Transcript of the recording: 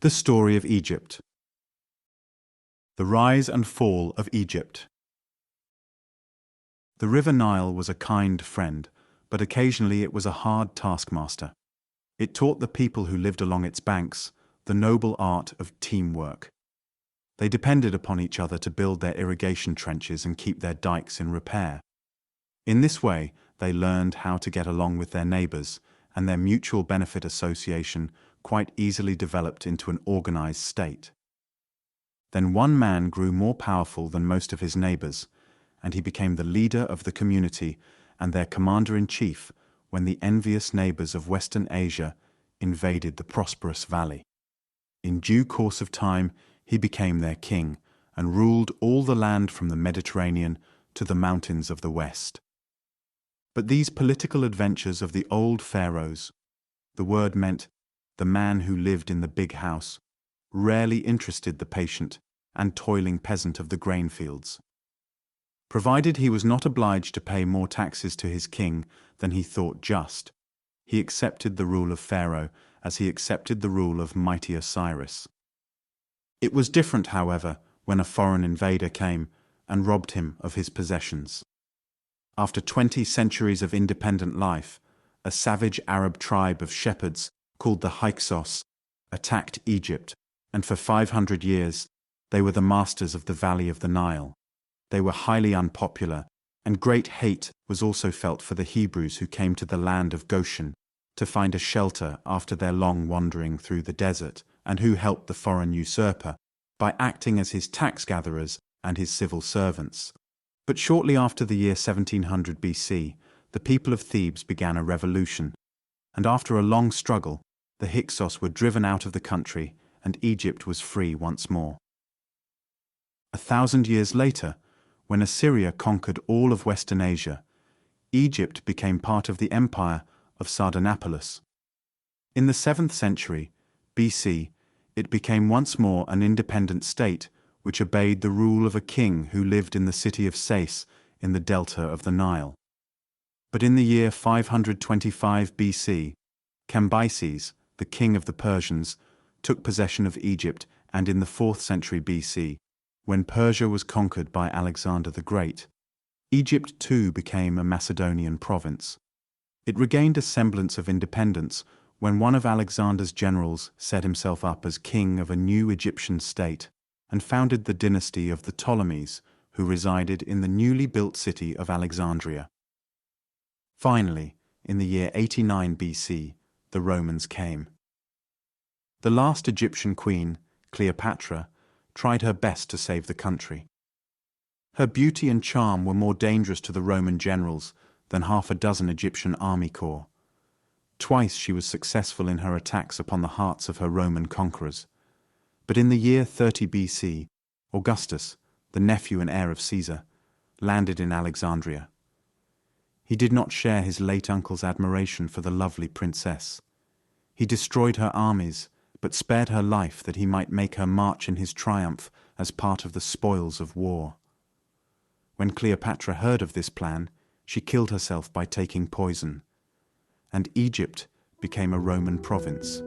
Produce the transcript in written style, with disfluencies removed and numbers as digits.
The story of Egypt. The rise and fall of Egypt. The river Nile was a kind friend, but occasionally it was a hard taskmaster. It taught the people who lived along its banks the noble art of teamwork. They depended upon each other to build their irrigation trenches and keep their dikes in repair. In this way, they learned how to get along with their neighbours, and their mutual benefit association quite easily developed into an organised state. Then one man grew more powerful than most of his neighbours, and he became the leader of the community and their commander-in-chief when the envious neighbours of Western Asia invaded the prosperous valley. In due course of time, he became their king and ruled all the land from the Mediterranean to the mountains of the west. But these political adventures of the old pharaohs, the word meant the man who lived in the big house, rarely interested the patient and toiling peasant of the grain fields. Provided he was not obliged to pay more taxes to his king than he thought just, he accepted the rule of Pharaoh as he accepted the rule of Mighty Osiris. It was different, however, when a foreign invader came and robbed him of his possessions. After 20 centuries of independent life, a savage Arab tribe of shepherds called the Hyksos attacked Egypt, and for 500 years they were the masters of the valley of the Nile. They were highly unpopular, and great hate was also felt for the Hebrews who came to the land of Goshen to find a shelter after their long wandering through the desert, and who helped the foreign usurper by acting as his tax gatherers and his civil servants. But shortly after the year 1700 BC, the people of Thebes began a revolution, and after a long struggle, the Hyksos were driven out of the country and Egypt was free once more. 1,000 years later, when Assyria conquered all of Western Asia, Egypt became part of the empire of Sardanapalus. In the 7th century BC, it became once more an independent state which obeyed the rule of a king who lived in the city of Sais in the delta of the Nile. But in the year 525 BC, Cambyses, the king of the Persians, took possession of Egypt, and in the 4th century BC, when Persia was conquered by Alexander the Great, Egypt too became a Macedonian province. It regained a semblance of independence when one of Alexander's generals set himself up as king of a new Egyptian state and founded the dynasty of the Ptolemies, who resided in the newly built city of Alexandria. Finally, in the year 89 BC, the Romans came. The last Egyptian queen, Cleopatra, tried her best to save the country. Her beauty and charm were more dangerous to the Roman generals than half a dozen Egyptian army corps. Twice she was successful in her attacks upon the hearts of her Roman conquerors. But in the year 30 BC, Augustus, the nephew and heir of Caesar, landed in Alexandria. He did not share his late uncle's admiration for the lovely princess. He destroyed her armies, but spared her life that he might make her march in his triumph as part of the spoils of war. When Cleopatra heard of this plan, she killed herself by taking poison, and Egypt became a Roman province.